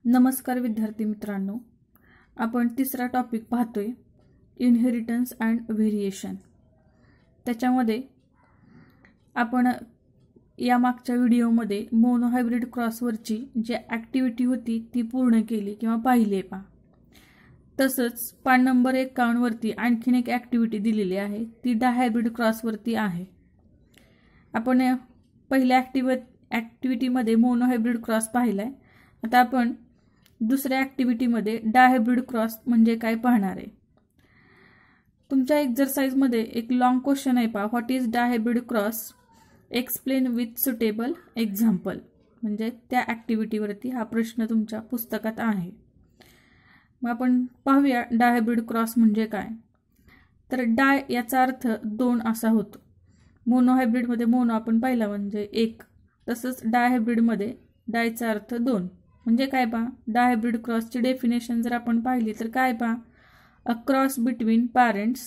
नमस्कार विद्यार्थी मित्रांनो, आपण तिसरा टॉपिक पाहतोय इनहेरिटन्स अँड व्हेरिएशन। त्याच्यामध्ये आपण या मागच्या व्हिडिओमध्ये मोनोहायब्रिड क्रॉसवरची जी ॲक्टिव्हिटी होती ती पूर्ण केली किंवा पाहिली आहे। तसंच पान नंबर 51 वरती आणखीन एक ॲक्टिव्हिटी दिलेली आहे, ती डायहायब्रिड क्रॉसवरती आहे। आपण पहिल्या ॲक्टिव्हिटीमध्ये मोनोहायब्रिड क्रॉस पाहिलाय। आता आपण दुसऱ्या ॲक्टिव्हिटीमध्ये डायहायब्रिड क्रॉस म्हणजे काय पाहणार आहे। तुमच्या एक्सरसाइजमध्ये एक लॉंग क्वेश्चन आहे पहा, what is dihybrid cross, explain with suitable example. म्हणजे त्या ॲक्टिव्हिटीवरती हा प्रश्न तुमच्या पुस्तकात आहे। मग आपण पाहूया डायहायब्रिड क्रॉस म्हणजे काय। तर डाय याचा अर्थ दोन असा होतो। मोनोहायब्रिडमध्ये मोनो आपण पाहिला म्हणजे एक, तसंच डायहायब्रिडमध्ये डायचा अर्थ दोन। म्हणजे काय पहा, डायहायब्रिड क्रॉसची डेफिनेशन जर आपण पाहिली तर काय पहा, अ cross between parents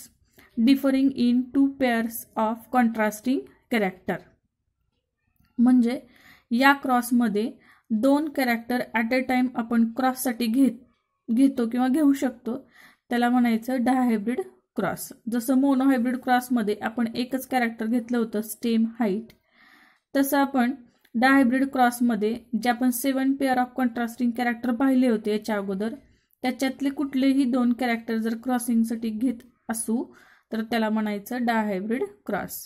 differing in two pairs of contrasting character. म्हणजे या क्रॉसमध्ये दोन कॅरेक्टर ॲट अ टाइम आपण क्रॉससाठी घेतो किंवा घेऊ शकतो, त्याला म्हणायचं डायहायब्रिड क्रॉस। जसं मोनोहायब्रिड क्रॉसमध्ये आपण एकच कॅरेक्टर घेतलं होतं स्टेम हाईट, तसं आपण डायहायब्रिड क्रॉसमध्ये जे आपण 7 पेअर ऑफ कॉन्ट्रास्टिंग कॅरेक्टर पाहिले होते याच्या अगोदर, त्याच्यातले कुठलेही दोन कॅरेक्टर जर क्रॉसिंगसाठी घेत असू तर त्याला म्हणायचं dihybrid cross.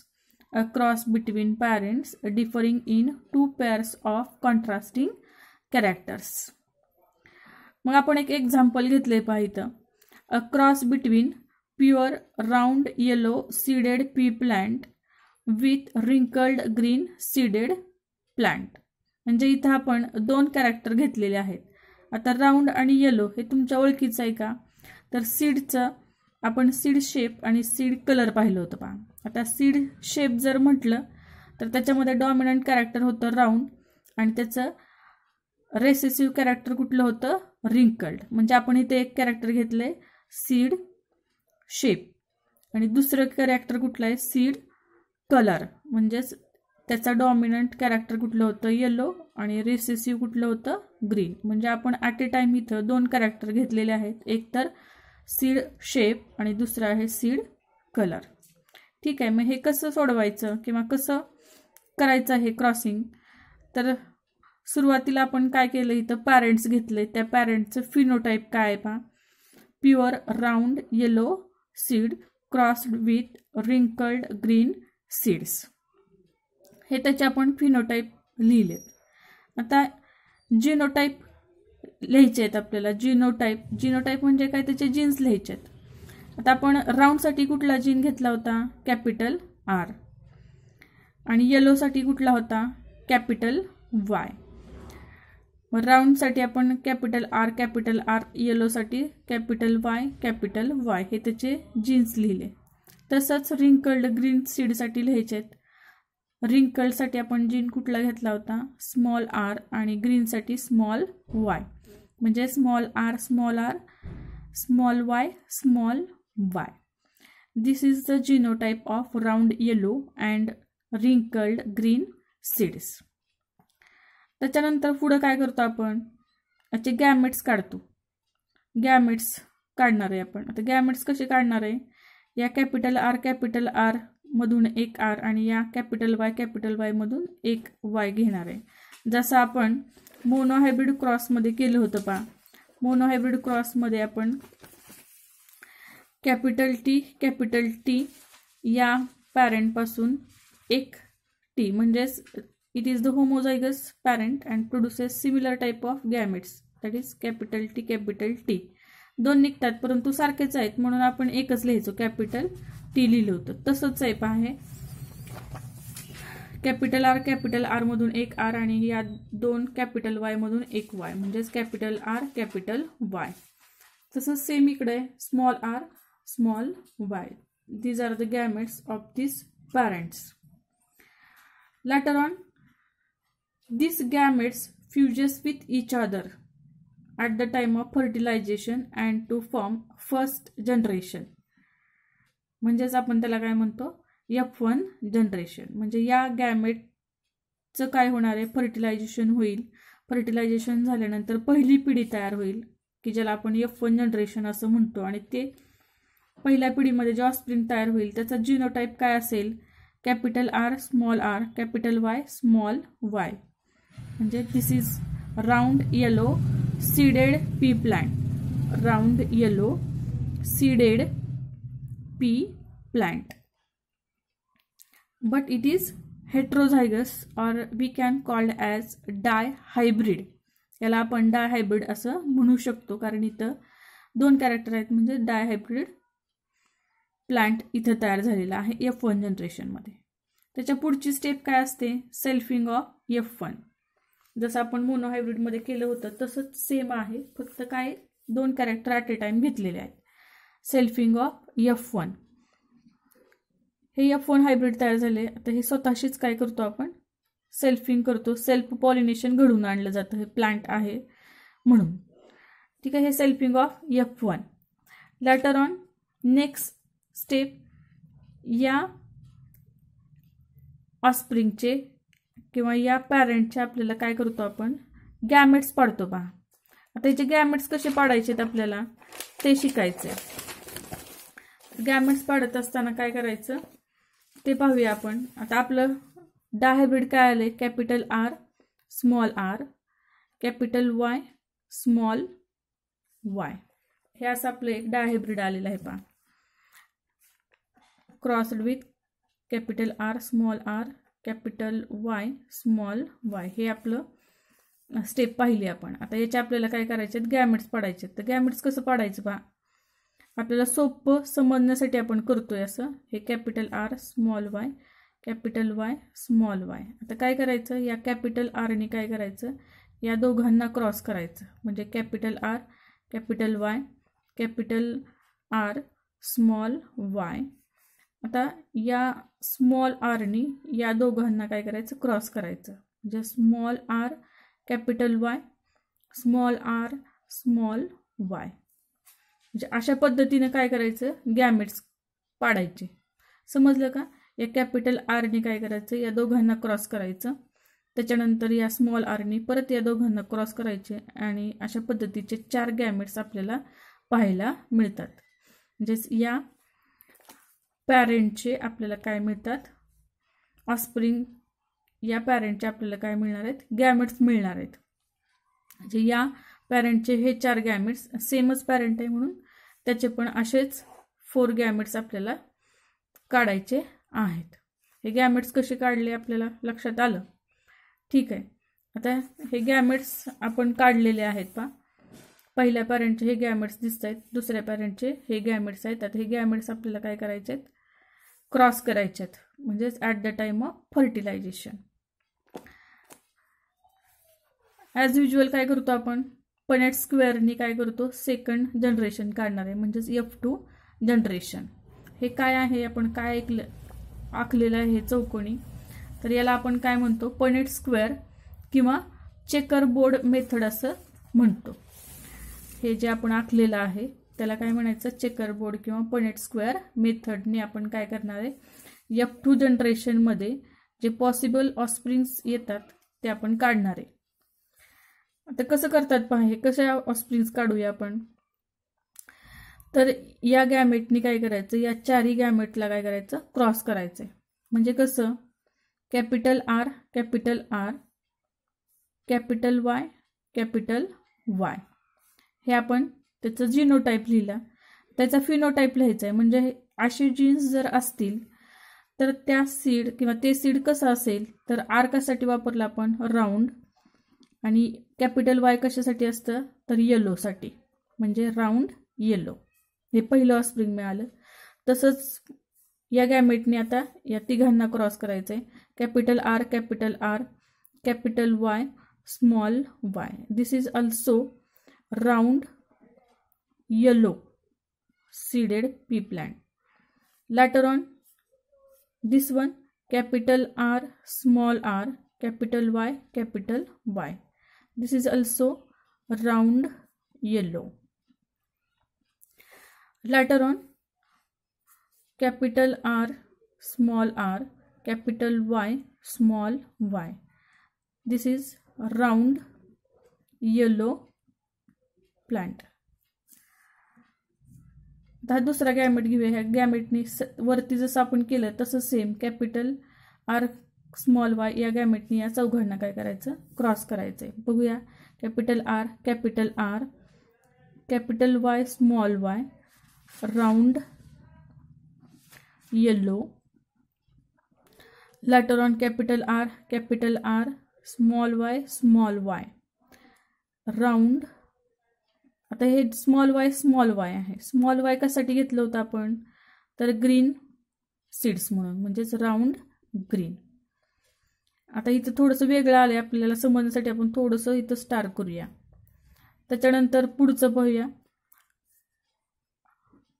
A cross between parents differing in two pairs of contrasting characters. मग आपण एक एक्झाम्पल घेतले पहा इथं, a cross between pure round yellow seeded pea plant with wrinkled green seeded plant. म्हणजे इथं आपण दोन कॅरेक्टर घेतलेले आहेत। आता राऊंड आणि येलो हे तुमच्या ओळखीचं आहे का, तर सीडचं आपण सीड शेप आणि सीड कलर पाहिलं होतं पहा। आता सीड शेप जर म्हटलं तर त्याच्यामध्ये डॉमिनंट कॅरेक्टर होतं राऊंड आणि त्याचं रेसेसिव्ह कॅरेक्टर कुठलं होतं, रिंकल्ड। म्हणजे आपण इथे एक कॅरेक्टर घेतलंय सीड शेप आणि दुसरं कॅरेक्टर कुठलं आहे, सीड कलर। म्हणजेच त्याचा डॉमिनंट कॅरेक्टर कुठलं होतं, येलो आणि रेसेसिव्ह कुठलं होतं, ग्रीन। म्हणजे आपण ॲट अ टाइम इथं दोन कॅरेक्टर घेतलेले आहेत, एक तर सीड शेप आणि दुसरं आहे सीड कलर। ठीक आहे, मग हे कसं सोडवायचं किंवा कसं करायचं हे क्रॉसिंग। तर सुरुवातीला आपण काय केलं, इथं पॅरेंट्स घेतले, त्या पॅरेंटचं फिनोटाईप काय आहे पहा, pure round yellow seed crossed with wrinkled green seeds. हे त्याचे आपण फिनोटाईप लिहिलेत। आता जिनोटाईप लिहायचे आहेत आपल्याला। जिनोटाईप म्हणजे काय, त्याचे जीन्स लिहायचे आहेत। आता आपण राऊंडसाठी कुठला जीन घेतला होता, कॅपिटल आर, आणि येलोसाठी कुठला होता, कॅपिटल वाय। मग राऊंडसाठी आपण कॅपिटल आर, येलोसाठी कॅपिटल वाय हे त्याचे जीन्स लिहिले। तसंच रिंकल्ड ग्रीन सीडसाठी लिहायचे आहेत। रिंकल्डसाठी आपण जीन कुठला घेतला होता, स्मॉल आर, आणि ग्रीनसाठी स्मॉल वाय। म्हणजे small R, small Y. This is the genotype of round yellow and wrinkled green seeds. त्याच्यानंतर पुढे काय करतो आपण, याचे गॅमेट्स काढतो। गॅमेट्स काढणार आहे आपण। आता गॅमेट्स कसे काढणार आहे, या कॅपिटल आर मधून एक आर आणि या कॅपिटल वाय मधून एक वाय घेणार आहे। जसं आपण मोनोहायब्रिड क्रॉसमध्ये केलं होतं पहा। मोनोहायब्रिड क्रॉसमध्ये आपण कॅपिटल टी या पॅरेंटपासून एक टी, म्हणजेच it is the homozygous parent and produces similar type of gametes, that is capital T. दोन निघतात परंतु सारखेच आहेत म्हणून आपण एकच लिहायचो, कॅपिटल टी लिहिलं होतं। तसंच आहे पहा, हे कॅपिटल आर मधून एक आर आणि या दोन कॅपिटल वाय मधून एक वाय, म्हणजेच कॅपिटल आर कॅपिटल वाय। तसंच सेम इकडे small R small Y. These are the gametes of this parents. Later on, these gametes fuses with each other at the time of fertilization and to form first generation. म्हणजेच आपण त्याला काय म्हणतो, F1 generation. म्हणजे या गॅमेटचं काय होणार आहे, फर्टिलायझेशन होईल। फर्टिलायझेशन झाल्यानंतर पहिली पिढी तयार होईल की ज्याला आपण F1 जनरेशन असं म्हणतो. आणि ते पहिल्या पिढीमध्ये जे ऑफस्प्रिंग तयार होईल त्याचा जिनोटाईप काय असेल, capital R small r capital Y small y. म्हणजे this is round yellow seeded pea plant. Round yellow seeded pea plant, but it is heterozygous or we can called as dihybrid. याला आपण डायहायब्रिड असं म्हणू शकतो कारण इथं 2 कॅरेक्टर आहेत, म्हणजे डायहायब्रिड प्लांट इथं तयार झालेला आहे F1 जनरेशनमध्ये. त्याच्या पुढची स्टेप काय असते, सेल्फिंग ऑफ F1. जसं आपण मोनोहायब्रिडमध्ये केलं होतं तसंच सेम आहे, फक्त काय 2 कॅरेक्टर ॲट ए टाइम घेतलेले आहेत. Selfing of F1. हे F1 हायब्रिड तयार झाले. आता हे स्वतःशीच काय करतो आपण, सेल्फिंग करतो. सेल्फ पॉलिनेशन घडून आणलं जातं, हे प्लांट आहे म्हणून. ठीक आहे, हे selfing of F1. Later on next step, या ऑफस्प्रिंगचे किंवा या पॅरेंटचे आपल्याला काय करतो आपण, गॅमेट्स पाडतो पहा. आता याचे गॅमेट्स कसे पाडायचे आपल्याला ते शिकायचे. गॅमेट्स पाडत असताना काय करायचं ते पाहूया आपण. आता आपलं डायहायब्रिड काय आले, capital R small r capital Y small y. हे असं आपलं एक डायहायब्रिड आलेलं आहे पहा. Crossed with capital R small r capital Y small y. हे आपलं स्टेप पाहिली आपण. आता याचे आपल्याला काय करायचे, गॅमेट्स पाडायचे. तर गॅमेट्स कसं पाडायचं पहा, आपल्याला सोपं समजण्यासाठी आपण करतोय असं. हे capital R small y capital Y small y. आता काय करायचं, या कॅपिटल Rने काय करायचं, या दोघांना क्रॉस करायचं. म्हणजे capital R capital Y capital R small y. आता या स्मॉल rने या दोघांना काय करायचं, क्रॉस करायचं. म्हणजे small r capital Y small r small y. म्हणजे अशा पद्धतीने काय करायचं, गॅमेट्स पाडायचे. समजलं का. या कॅपिटल Rने काय करायचं, या दोघांना क्रॉस करायचं. त्याच्यानंतर या स्मॉल rने परत या दोघांना क्रॉस करायचे आणि अशा पद्धतीचे 4 गॅमेट्स आपल्याला पाहायला मिळतात. म्हणजे या पॅरेंटचे आपल्याला काय मिळतात, ऑफस्प्रिंग या पॅरेंटचे आपल्याला काय मिळणार आहेत, गॅमेट्स मिळणार आहेत. म्हणजे या पॅरेंटचे हे 4 गॅमेट्स, सेमच पॅरेंट आहे म्हणून त्याचे पण असेच 4 गॅमेट्स आपल्याला काढायचे आहेत. हे गॅमेट्स कसे काढले आपल्याला लक्षात आलं. ठीक आहे, आता हे गॅमेट्स आपण काढलेले आहेत पहा. पहिल्या पॅरेंटचे हे गॅमेट्स दिसत आहेत, दुसऱ्या पॅरेंटचे हे गॅमेट्स आहेत. आता हे गॅमेट्स आपल्याला काय करायचे आहेत, क्रॉस करायचे आहेत. म्हणजेच at the time of fertilization. As usual काय करतो आपण, पनेट स्क्वेअरनी काय करतो, सेकंड जनरेशन काढणार आहे. म्हणजेच F2 जनरेशन. हे काय आहे, आपण काय आखलेलं आहे हे चौकोनी, तर याला आपण काय म्हणतो, पनेट स्क्वेअर किंवा चेकर बोर्ड मेथड असं म्हणतो. हे जे आपण आखलेलं आहे त्याला काय म्हणायचं, चेकर बोर्ड किंवा पनेट स्क्वेअर मेथडने आपण काय करणार आहे, F2 जनरेशनमध्ये जे पॉसिबल ऑफस्प्रिंग्स येतात ते आपण काढणार आहे. आता कसं करतात पहा, हे कसे ऑफस्प्रिंग्स काढूया आपण. तर या गॅमेटनी काय करायचं, या 4 गॅमेटला काय करायचं, क्रॉस करायचं. म्हणजे कसं, capital R capital R capital Y capital Y. हे आपण त्याचं जिनोटाईप लिहिला, त्याचा फिनोटाईप लिहायचा आहे. म्हणजे असे जीन्स जर असतील तर त्या सीड किंवा ते सीड कसं असेल, तर R कशासाठी वापरला आपण, राऊंड. आणि कॅपिटल Y कशासाठी असतं, तर येलोसाठी. म्हणजे राऊंड येलो. हे पहिलं ऑफस्प्रिंग मिळालं. तसंच या गॅमेटने आता या तिघांना क्रॉस करायचं आहे. Capital R capital R capital Y small y. This is also round yellow seeded pea plant. Later on, this one capital R small r capital Y capital Y. This is also round yellow. Later on, capital R small r capital Y small y. This is round yellow plant. आता दुसरा gamete घेऊया. ह्या गॅमेटने वरती जसं आपण केलं तसं same capital R small Y या गॅमेटने या चौघांना काय करायचं, क्रॉस करायचं आहे. बघूया. Capital R, capital Y small y, round yellow. later on capital R small y round. आता हे स्मॉल वाय आहे. स्मॉल वाय कशासाठी घेतलं होतं आपण, तर ग्रीन सीड्स म्हणून, म्हणजेच राऊंड ग्रीन. आता इथं थोडंसं वेगळं आलंय आपल्याला समजण्यासाठी आपण थोडंसं इथं स्टार करूया. त्याच्यानंतर पुढचं पाहूया.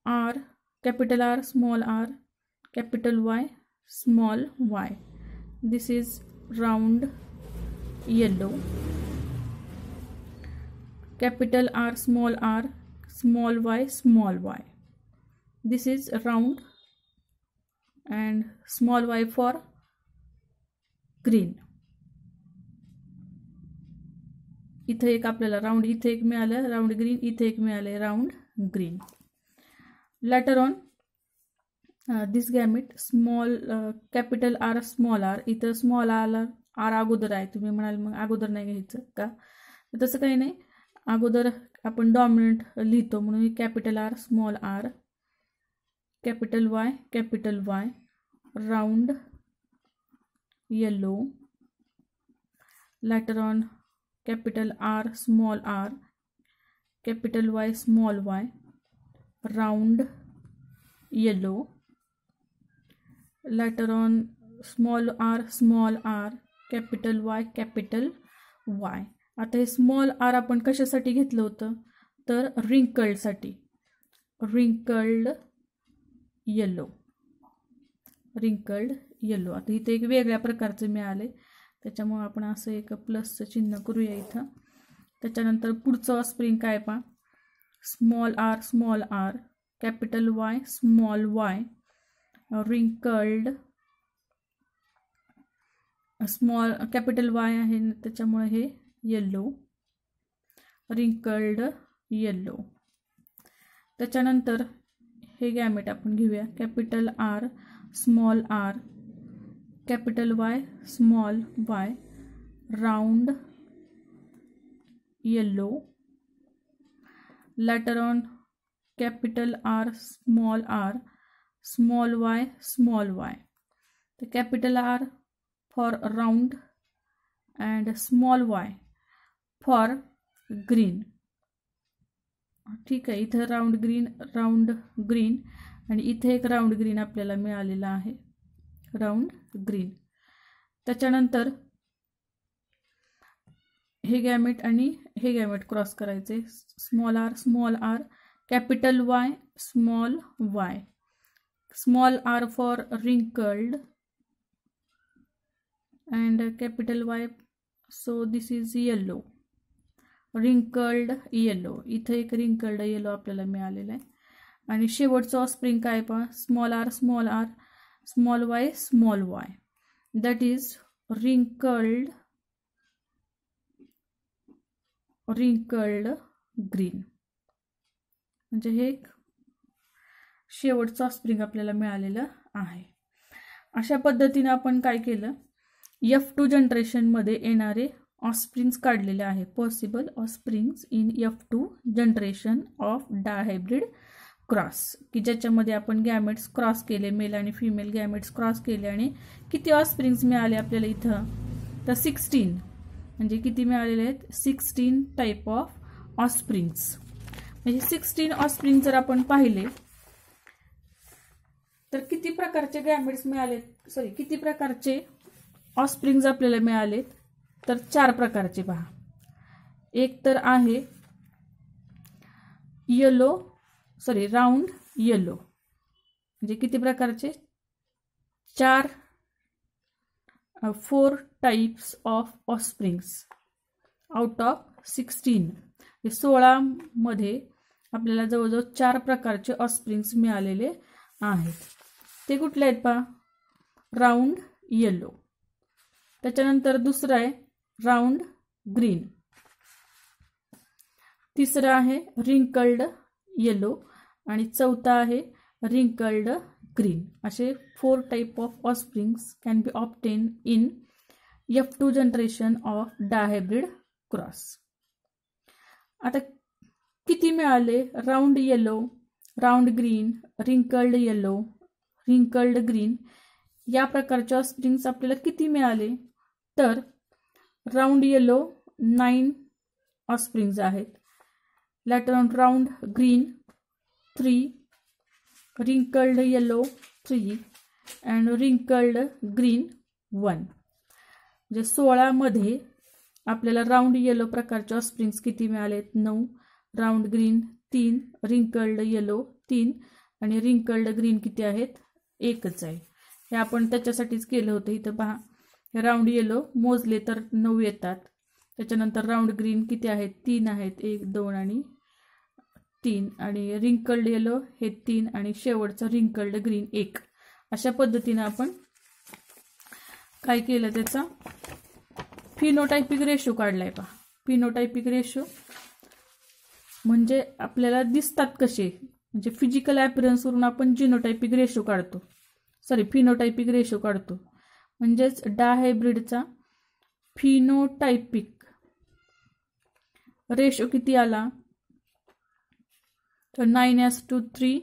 R, capital R small R, capital Y small y. This is round yellow. Capital R small y. This is round and small y for green. इथे एक आपल्याला राऊंड, इथे एक मिळालं राऊंड ग्रीन, इथे एक मिळाले round green. Later on this gamete small capital R small r, इथं स्मॉल आर अगोदर आहे. तुम्ही म्हणाल मग अगोदर नाही घ्यायचं का, तसं काही नाही. अगोदर आपण डॉमिनंट लिहितो म्हणून capital R small R, capital Y round yellow. Later on capital R small R, capital Y small y round yellow. later on small r capital Y. आता हे स्मॉल आर आपण कशासाठी घेतलं होतं, तर रिंकल्ड साठी, रिंकल्ड येलो. आता इथे एक वेगळ्या प्रकारचं मिळाले, त्याच्यामुळे आपण असं एक प्लसचं चिन्ह करूया इथं. त्याच्यानंतर पुढचं स्प्रिंग काय पा, small R capital Y small y wrinkled small capital Y आहे त्याच्यामुळे हे येलो, रिंकल्ड येलो. त्याच्यानंतर हे गॅमेट आपण घेऊया. Capital R small R, capital Y small y round yellow. Later on capital R small y. The capital R for round and small y for green. ठीक आहे. इथं राऊंड ग्रीन आणि इथे एक राऊंड ग्रीन आपल्याला मिळालेला आहे, राऊंड ग्रीन. त्याच्यानंतर हे गॅमेट आणि हे गॅमेट क्रॉस करायचे. Small R capital Y small y, small r for wrinkled and capital Y. So this is yellow, wrinkled yellow. इथे एक wrinkled yellow आपल्याला मिळालेला आहे. आणि शेवटचं स्प्रिंग काय पहा, small R small y that is wrinkled green. म्हणजे हे शेवटचा स्प्रिंग आपल्याला मिळालेला आहे. अशा पद्धतीने आपण काय केलं, F2 जनरेशनमध्ये येणारे ऑस्प्रिंग्स काढलेले आहे. Possible offsprings in F2 generation of dihybrid cross, की ज्याच्यामध्ये आपण गॅमेट्स क्रॉस केले, मेल आणि फिमेल गॅमेट्स क्रॉस केले आणि किती ऑस्प्रिंग्स मिळाले आपल्याला इथं, तर 16. म्हणजे किती मिळालेले आहेत, 16 टाईप ऑफ ऑस्प्रिंग्स. म्हणजे 16 ऑस्प्रिंग जर आपण पाहिले तर किती प्रकारचे गॅमेट्स मिळालेत, किती प्रकारचे ऑस्प्रिंग्स आपल्याला मिळालेत, तर 4 प्रकारचे पहा. एक तर आहे राऊंड येलो, म्हणजे किती प्रकारचे, 4 types of offsprings out of 16. 16 मध्ये आपल्याला जवळजवळ 4 प्रकारचे ऑस्प्रिंग्स मिळालेले आहेत. ते कुठले आहेत पहा, राऊंड येलो. त्याच्यानंतर दुसरं आहे राऊंड ग्रीन, तिसरा आहे रिंकल्ड येलो आणि चौथा आहे रिंकल्ड ग्रीन. असे 4 type of offsprings can be obtain in F2 generation of dihybrid cross. आता किती मिळाले? Round yellow, round green, wrinkled yellow, wrinkled green या प्रकारचे ऑफस्प्रिंग्स आपल्याला किती मिळाले? तर राऊंड येलो 9 ऑफस्प्रिंग्स आहेत. Later on round green 3, wrinkled yellow 3 and wrinkled green 1. म्हणजे 16 मध्ये आपल्याला राऊंड येलो प्रकारचे ऑफस्प्रिंग्स किती मिळालेत? 9, राऊंड ग्रीन 3, रिंकल्ड येलो 3 आणि रिंकल्ड ग्रीन किती आहेत? एकच आहे. हे आपण त्याच्यासाठीच केलं होतं. इथं पहा, राऊंड येलो मोजले तर 9 येतात. त्याच्यानंतर राऊंड ग्रीन किती आहेत? 3 आहेत, 1 2 आणि 3 आणि रिंकल्ड येलो हे 3 आणि शेवटचं रिंकल्ड ग्रीन 1. अशा पद्धतीने आपण काय केलं? त्याचा फिनोटायपिक रेशो काढलाय. पहा, फिनोटायपिक रेशो म्हणजे आपल्याला दिसतात कसे, म्हणजे फिजिकल अपीअरन्स वरून आपण जिनोटायपिक रेशो काढतो, फिनोटायपिक रेशो काढतो. म्हणजेच डायहायब्रिडचा फिनोटायपिक रेशो किती आला? तर 9:3,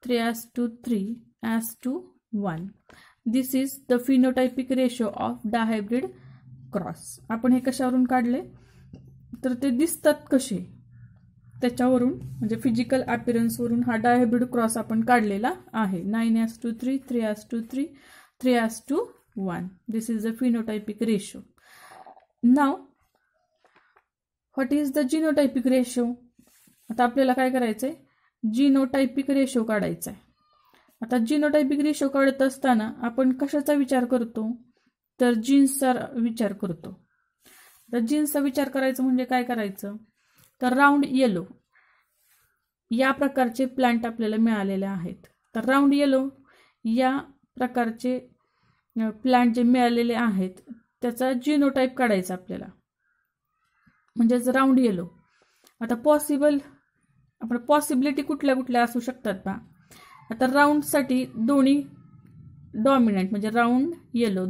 3:3:1. This is the phenotypic ratio of dihybrid cross. आपण हे कशावरून काढले? तर ते दिसतात कसे त्याच्यावरून, म्हणजे फिजिकल अपीअरन्सवरून हा डायहायब्रिड क्रॉस आपण काढलेला आहे. 9:3, 3:3, 3:1. This is the phenotypic ratio. Now what is the genotypic ratio? आता आपल्याला काय करायचंय? जिनोटायपिक रेशो काढायचा आहे. आता जिनोटायपिक रेशो काढत असताना आपण कशाचा विचार करतो? तर जीन्सचा विचार करतो. तर जीन्सचा विचार करायचा म्हणजे काय करायचं? तर राऊंड येलो या प्रकारचे प्लांट आपल्याला मिळालेले आहेत. तर राऊंड येलो या प्रकारचे प्लांट जे मिळालेले आहेत त्याचा जिनोटाइप काढायचा आपल्याला, म्हणजेच राऊंड येलो. आता पॉसिबिलिटी कुठल्या कुठल्या असू शकतात पहा. आता राऊंडसाठी दोन्ही डॉमिनंट म्हणजे राऊंड येलो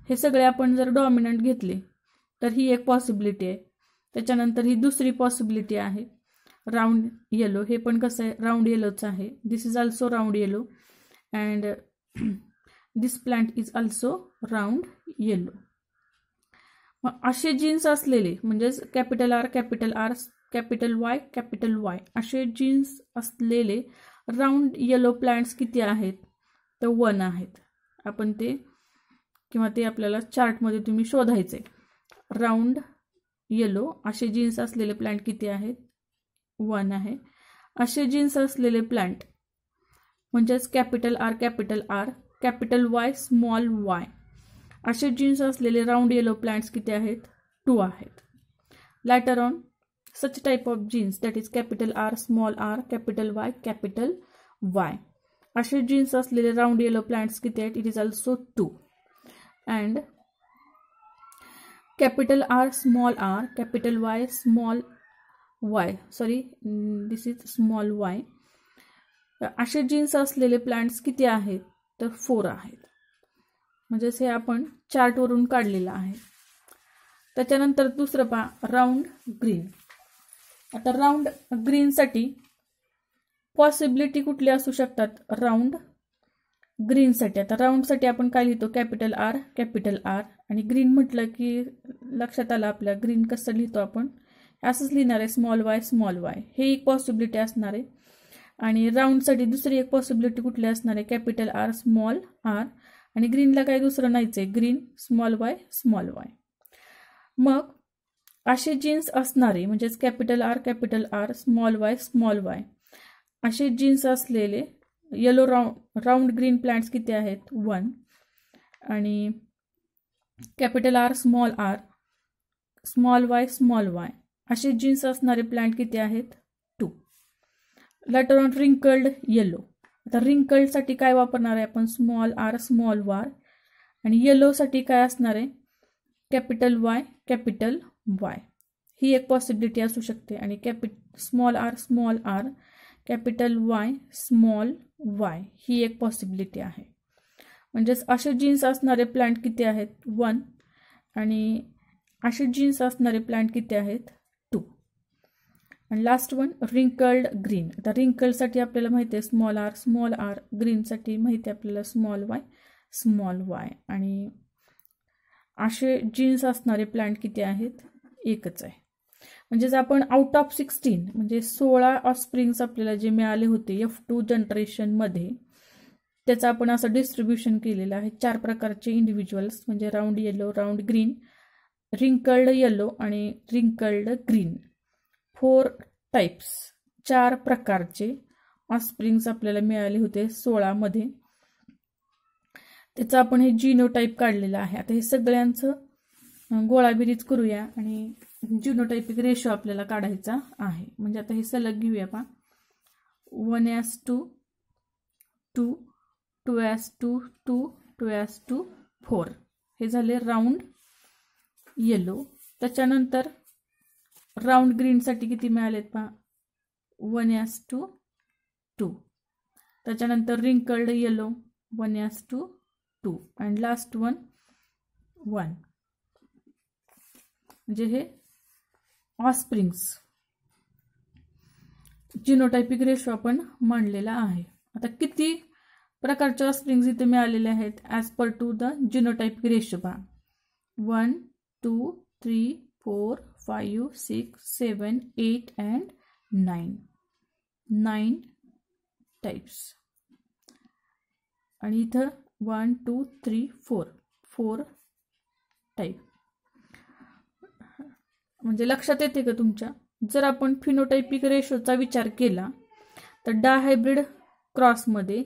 हे सगळे आपण जर डॉमिनंट घेतले तर ही एक पॉसिबिलिटी आहे. त्याच्यानंतर ही दुसरी पॉसिबिलिटी आहे राऊंड येलो. हे पण कसं आहे? राऊंड येलोच आहे. This is also round yellow and this plant is also round yellow. मग असे जीन्स असलेले म्हणजेच capital R, capital R, capital Y, capital Y असे जीन्स असलेले राऊंड येलो प्लांट्स किती आहेत? तर 1 आहेत. आपण ते आपल्याला चार्टमध्ये तुम्ही शोधायचे. राऊंड येलो असे जीन्स असलेले प्लांट किती आहेत? 1 आहे. असे जीन्स असलेले प्लांट म्हणजेच capital R, capital R, capital Y, small y असे जीन्स असलेले राऊंड येलो प्लांट्स किती आहेत? 2 आहेत. Later on, such type of genes, that is capital R, small r, capital Y, capital Y. असे जीन्स असलेले round yellow plants किती आहेत? It is also 2. And capital R, small r, capital Y, small y. This is small y. असे genes असलेले plants किती आहेत? तर 4 आहेत. म्हणजेच हे आपण चार्टवरून काढलेलं आहे. त्याच्यानंतर दुसरं पहा, राऊंड ग्रीन. आता राऊंड ग्रीनसाठी पॉसिबिलिटी कुठली असू शकतात? राऊंड ग्रीनसाठी आता राऊंडसाठी आपण काय लिहितो? कॅपिटल R, कॅपिटल R आणि ग्रीन म्हटलं की लक्षात आलं आपल्या ग्रीन कसं लिहितो आपण? असंच लिहिणार आहे, स्मॉल y, स्मॉल y. हे एक पॉसिबिलिटी असणार आहे. आणि राऊंडसाठी दुसरी एक पॉसिबिलिटी कुठली असणार आहे? कॅपिटल R, स्मॉल r आणि ग्रीनला काही दुसरं नाहीच आहे, green small y, small y. मग असे जीन्स असणारे म्हणजेच capital R, capital R, small y, small y असे जीन्स असलेले येलो राऊंड ग्रीन प्लांट्स किती आहेत? 1. आणि capital R, small r, small y, small y असे जीन्स असणारे प्लांट किती आहेत? 2. Later on wrinkled yellow. आता रिंकल्डसाठी काय वापरणार आहे आपण? स्मॉल r, स्मॉल y आणि येलोसाठी काय असणार आहे? Capital Y, capital Y. ही एक पॉसिबिलिटी असू शकते. आणि small R capital Y small Y ही एक पॉसिबिलिटी आहे. म्हणजेच असे जीन्स असणारे प्लांट किती आहेत 1 आणि असे जीन्स असणारे प्लांट किती आहेत 2. आणि लास्ट वन रिंकल्ड ग्रीन. आता रिंकल्डसाठी आपल्याला माहिती आहे स्मॉल आर ग्रीनसाठी माहिती आहे आपल्याला स्मॉल वाय आणि असे जीन्स असणारे प्लांट किती आहेत एकच आहे. म्हणजेच आपण आउट ऑफ 16 म्हणजे 16 ऑफस्प्रिंग्स आपल्याला जे मिळाले होते F2 जनरेशनमध्ये त्याचं आपण असं डिस्ट्रीब्युशन केलेलं आहे. 4 प्रकारचे इंडिव्हिज्युअल्स म्हणजे round yellow, round green, wrinkled yellow आणि रिंकल्ड ग्रीन 4 टाइप्स 4 प्रकारचे ऑफस्प्रिंग्स आपल्याला मिळाले होते 16 मध्ये. त्याचं आपण हे जीनोटाइप काढलेलं आहे. आता हे सगळ्यांचं गोळाबेरीज करूया आणि जीनोटाइपिक रेशो आपल्याला काढायचा आहे. म्हणजे आता हे सलग घेऊया पहा 1:2, 2, 2:2, 2, 2:4 हे झाले राऊंड येलो. त्याच्यानंतर राऊंड ग्रीनसाठी किती मिळालेत पहा 1:2, 2. त्याच्यानंतर wrinkled yellow 1:2, 2 and last one 1. म्हणजे हे ऑफस्प्रिंग्स जीनोटाइपिक रेशो आपण मांडलेला आहे. आता किती प्रकारचे ऑफस्प्रिंग्स इथे मिळालेले आहेत as per to the genotypic ratio पहा 1, 2, 3, 4, 5, 6, 7, 8 अँड 9 टाइप्स. आणि इथं 1, 2, 3, 4 टाइप. म्हणजे लक्षात येते का तुमच्या जर आपण फिनोटाइपिक रेशोचा विचार केला तर डायहायब्रिड क्रॉसमध्ये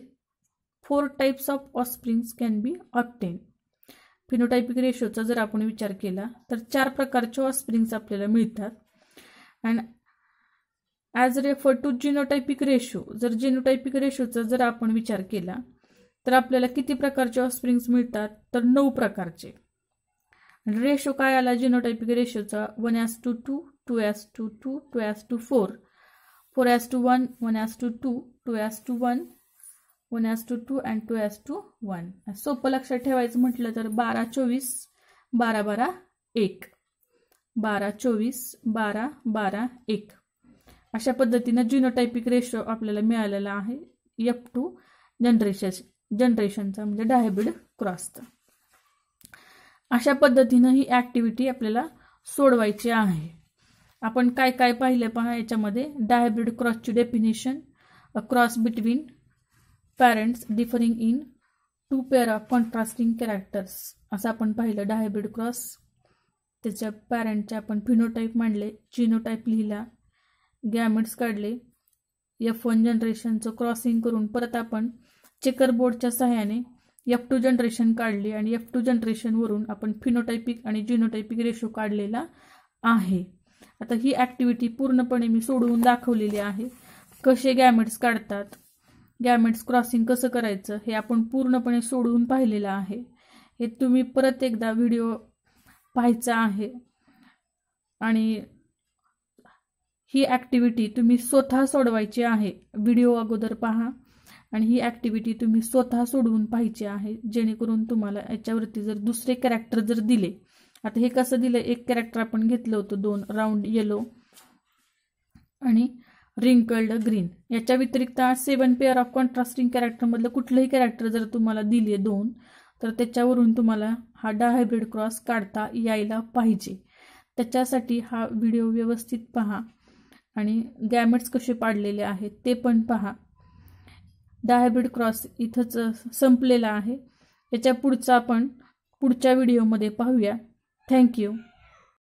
4 types of offsprings can be obtain. Phenotypic रेशोचा जर आपण विचार केला तर 4 प्रकारचे ऑफस्प्रिंग्स आपल्याला मिळतात. And as refer to genotypic ratio जर जीनोटाइपिक रेशोचा जर आपण विचार केला तर आपल्याला किती प्रकारचे ऑफस्प्रिंग्स मिळतात तर 9 प्रकारचे. रेशो काय आला जीनोटाइपिक रेशोचा 1:2, 2:2, 2:4, 4:1, 1:2, 2:1, 1:2 अँड 2:1. सोपं लक्षात ठेवायचं म्हटलं तर 12, 24, 12, 12, 1, 12, 24, 12, 12, 1 अशा पद्धतीनं जीनोटाइपिक रेशो आपल्याला मिळालेला आहे F2 जनरेशनचा म्हणजे डायहायब्रिड क्रॉसचा. अशा पद्धतीनं ही ऍक्टिव्हिटी आपल्याला सोडवायची आहे. आपण काय काय पाहिलं पहा याच्यामध्ये डायहायब्रिड क्रॉसची definition a cross between parents differing in 2 pair of contrasting characters असं आपण पाहिलं डायहायब्रिड क्रॉस. त्याच्या पॅरेंटचे आपण फिनोटाइप मांडले, जीनोटाइप लिहिला, गॅमेट्स काढले, F1 जनरेशनचं क्रॉसिंग करून परत आपण चेकर बोर्डच्या सहाय्याने F2 जनरेशन काढली आणि F2 जनरेशनवरून आपण फिनोटाइपिक आणि जीनोटाइपिक रेशो काढलेला आहे. आता ही ऍक्टिव्हिटी पूर्णपणे मी सोडवून दाखवलेली आहे. कसे गॅमेट्स काढतात, गॅमेट्स क्रॉसिंग कसं करायचं हे आपण पूर्णपणे सोडवून पाहिलेलं आहे. हे तुम्ही परत एकदा व्हिडिओ पाहायचा आहे आणि ही ऍक्टिव्हिटी तुम्ही स्वतः सोडवायची आहे. व्हिडिओ अगोदर पहा आणि ही ऍक्टिव्हिटी तुम्ही स्वतः सोडवून पाहायची आहे जेणेकरून तुम्हाला याच्यावरती जर दुसरे कॅरेक्टर जर दिले, आता हे कसं दिलं, एक कॅरेक्टर आपण घेतलं होतं 2 राऊंड येलो आणि रिंकल्ड ग्रीन. याच्या व्यतिरिक्त 7 पेअर ऑफ कॉन्ट्रास्टिंग कॅरेक्टर मधलं कुठलंही कॅरेक्टर जर तुम्हाला दिले 2 तर त्याच्यावरून तुम्हाला हा डायहायब्रिड क्रॉस काढता यायला पाहिजे. त्याच्यासाठी हा व्हिडिओ व्यवस्थित पहा आणि गॅमेट्स कसे पाडलेले आहेत ते पण पहा. डायहायब्रिड क्रॉस इथंच संपलेला आहे. याच्या पुढचा आपण पुढच्या व्हिडिओमध्ये पाहूया. थँक्यू.